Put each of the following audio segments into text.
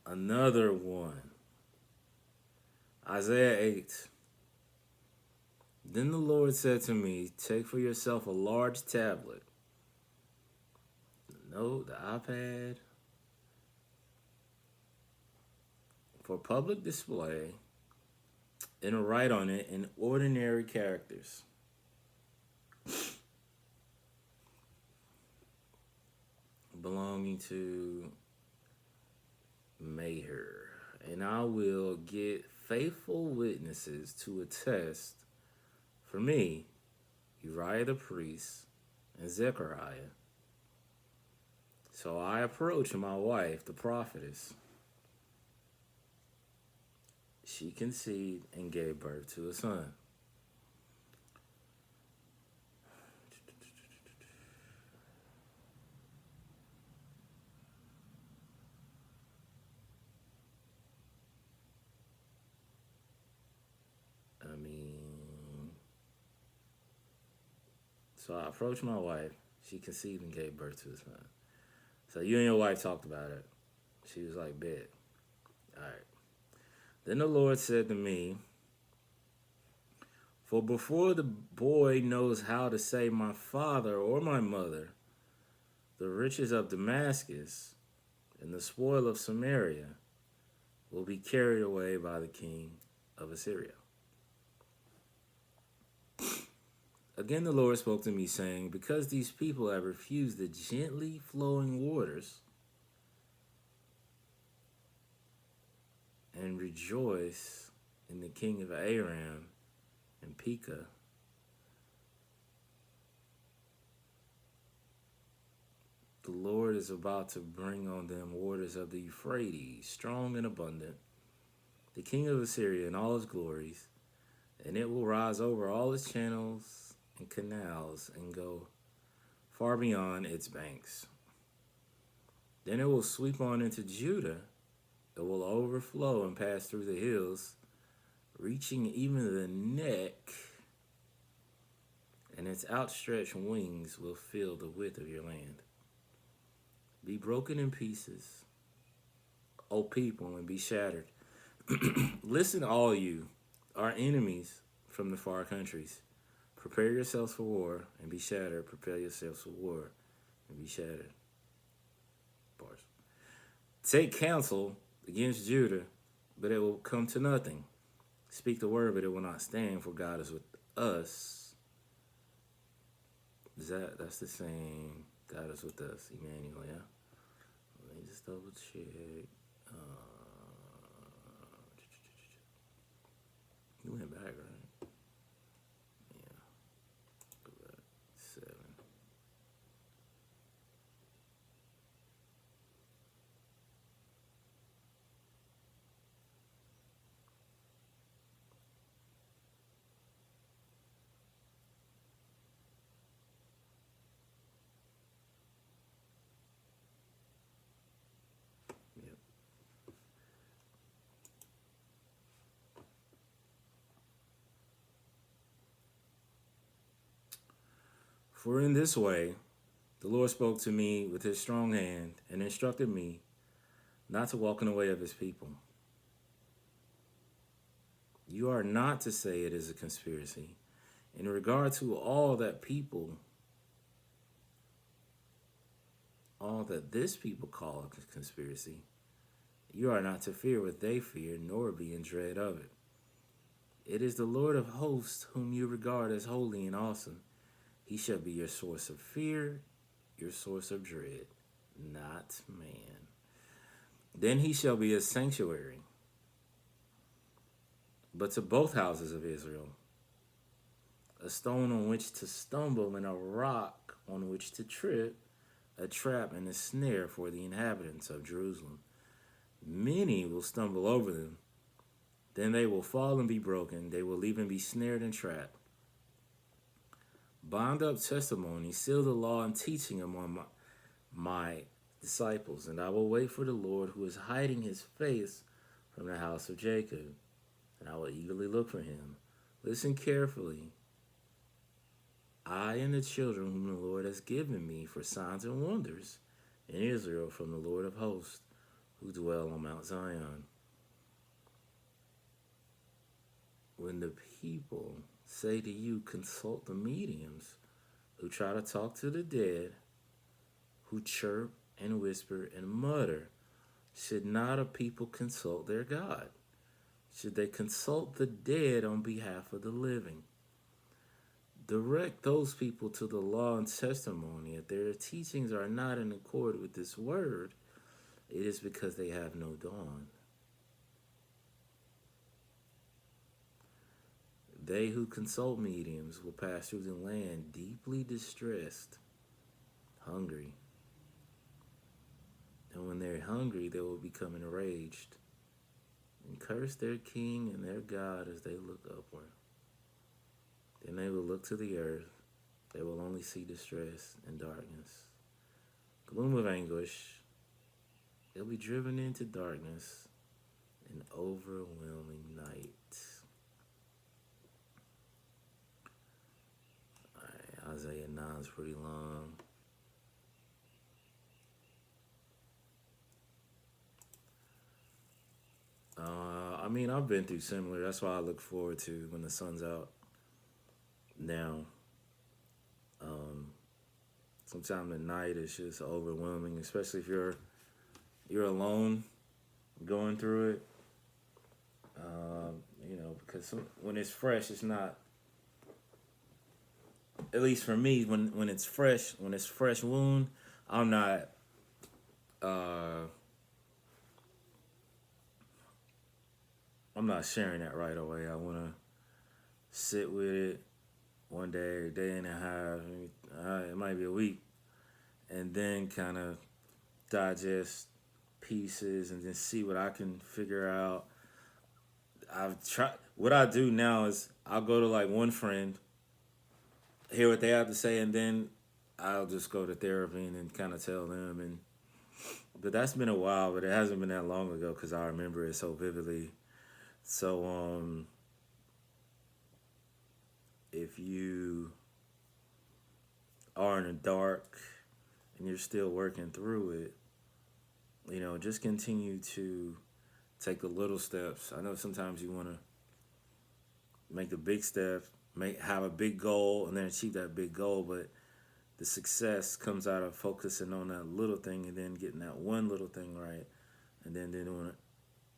Another one. Isaiah 8. Then the Lord said to me, take for yourself a large tablet, the note, the iPad, for public display, and write on it in ordinary characters. Belonging to Maher. And I will get faithful witnesses to attest for me, Uriah the priest, and Zechariah. So I approached my wife, the prophetess. She conceived and gave birth to a son. I mean, so I approached my wife. She conceived and gave birth to a son. So you and your wife talked about it. She was like, bet. All right. Then the Lord said to me, for before the boy knows how to say my father or my mother, the riches of Damascus and the spoil of Samaria will be carried away by the king of Assyria. Again, the Lord spoke to me, saying, because these people have refused the gently flowing waters and rejoice in the king of Aram and Pekah, the Lord is about to bring on them waters of the Euphrates, strong and abundant, the king of Assyria in all his glories, and it will rise over all its channels and canals and go far beyond its banks. Then it will sweep on into Judah. It will overflow and pass through the hills, reaching even the neck, and its outstretched wings will fill the width of your land. Be broken in pieces, O people, and be shattered. Listen, all you, our enemies from the far countries. Prepare yourselves for war and be shattered. Prepare yourselves for war and be shattered. Bars. Take counsel against Judah, but it will come to nothing. Speak the word, but it will not stand, for God is with us. That's the same. God is with us, Emmanuel, yeah? Let me just double check. You went back, right? Yeah. Go back. 7. Yep. For in this way, the Lord spoke to me with his strong hand and instructed me not to walk in the way of his people. You are not to say it is a conspiracy. In regard to all that this people call a conspiracy, you are not to fear what they fear, nor be in dread of it. It is the Lord of hosts whom you regard as holy and awesome. He shall be your source of fear, your source of dread, not man. Then he shall be a sanctuary, but to both houses of Israel, a stone on which to stumble and a rock on which to trip, a trap and a snare for the inhabitants of Jerusalem. Many will stumble over them. Then they will fall and be broken. They will even be snared and trapped. Bind up testimony, seal the law and teaching among my disciples, and I will wait for the Lord who is hiding his face from the house of Jacob, and I will eagerly look for him. Listen carefully, I and the children whom the Lord has given me for signs and wonders in Israel from the Lord of hosts. who dwell on Mount Zion. When the people say to you, consult the mediums who try to talk to the dead, who chirp and whisper and mutter, should not a people consult their God? Should they consult the dead on behalf of the living? Direct those people to the law and testimony. If their teachings are not in accord with this word, it is because they have no dawn. They who consult mediums will pass through the land deeply distressed, hungry. And when they're hungry, they will become enraged and curse their king and their God as they look upward. Then they will look to the earth. They will only see distress and darkness, gloom of anguish. They'll be driven into darkness and overwhelming night. All right, Isaiah 9 is pretty long. I've been through similar. That's why I look forward to when the sun's out. Now, sometimes at night it's just overwhelming, especially if you're alone going through it. Because when it's fresh, it's not. At least for me, when it's fresh wound, I'm not. I'm not sharing that right away. I want to sit with it one day, a day and a half, it might be a week, and then kind of digest pieces and then see what I can figure out. I've tried. What I do now is I'll go to like one friend, hear what they have to say, and then I'll just go to therapy and then kind of tell them. But that's been a while, but it hasn't been that long ago because I remember it so vividly. So, if you are in the dark and you're still working through it, just continue to take the little steps. I know sometimes you want to make the big step, have a big goal, and then achieve that big goal, but the success comes out of focusing on that little thing and then getting that one little thing right, and then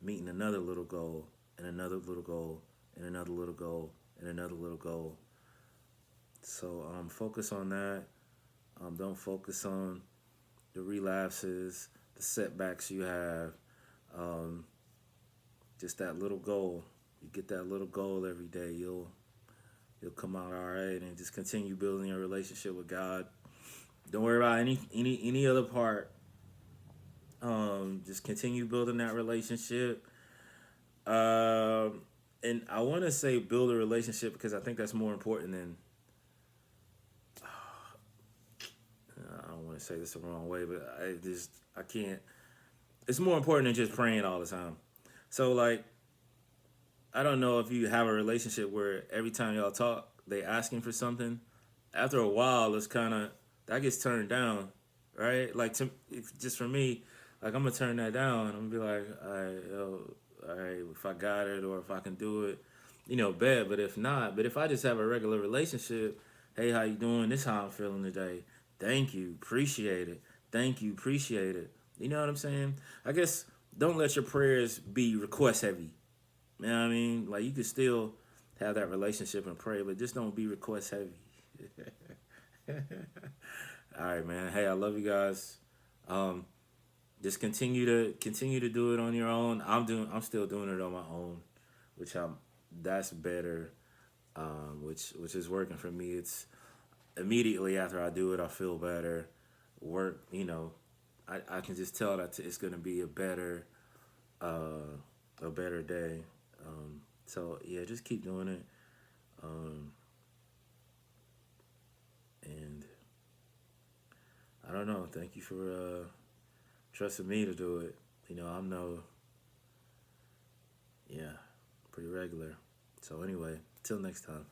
meeting another little goal, and another little goal, and another little goal, and another little goal. So focus on that. Don't focus on the relapses, the setbacks you have. Just that little goal. You get that little goal every day, you'll come out all right, and just continue building your relationship with God. Don't worry about any other part. Just continue building that relationship. And I want to say build a relationship because I think that's more important than. I don't want to say this the wrong way, but I can't. It's more important than just praying all the time. So like, I don't know if you have a relationship where every time y'all talk, they asking for something. After a while, it's kind of that gets turned down, right? Like just for me, like I'm gonna turn that down. I'm gonna be like, all right, if I got it or if I can do it, bet. But if not, but if I just have a regular relationship, hey, how you doing? This is how I'm feeling today. Thank you, appreciate it. Thank you, appreciate it. You know what I'm saying? I guess don't let your prayers be request heavy. You know what I mean? Like you can still have that relationship and pray, but just don't be request heavy. All right, man. Hey, I love you guys. Just continue to do it on your own. I'm still doing it on my own, that's better. Which is working for me. It's immediately after I do it, I feel better. I can just tell that it's gonna be a better day. So yeah, just keep doing it. And I don't know. Thank you for trusting me to do it. I'm pretty regular. So anyway, till next time.